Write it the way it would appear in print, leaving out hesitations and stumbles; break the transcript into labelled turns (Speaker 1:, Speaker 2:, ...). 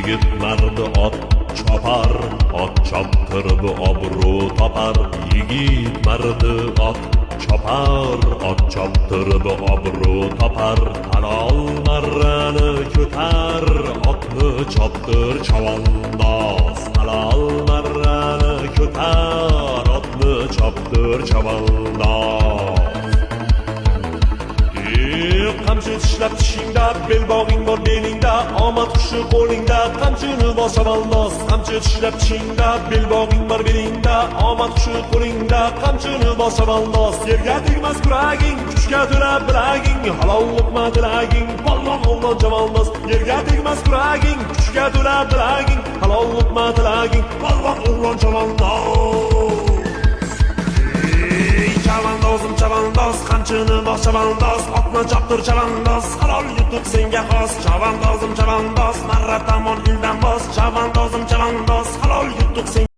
Speaker 1: yigit mardi ot chopar, ot choptirib obro' topar. Yigit mardi ot chopar, ot choptirib obro' topar. Halol marrani ko'tar, otni choptir chavandoz. Halol marrani ko'tar, otni choptir chavandoz. Qamchi tishlab tishingda, belbog'ing bor belingda, omad qushi qo'lingda, qamchini bos chavandoz. Qamchi tishlab tishingda, belbog'ing bor belingda, omad qushi qo'lingda, qamchini bos chavandoz. Yerga tegmas kuraging, kuchga to'la bilaging, halol luqma tilaging, polvon o'g'lon chavandoz. Yerga tegmas kuraging, kuchga to'la bilaging, halol luqma tilaging, polvon o'g'lon chavandoz. Chavandozim chavandoz, qamchini bos chavandoz, otni choptir chavandoz, halol yutuq senga xos. Chavandozim chavandoz, marra tamon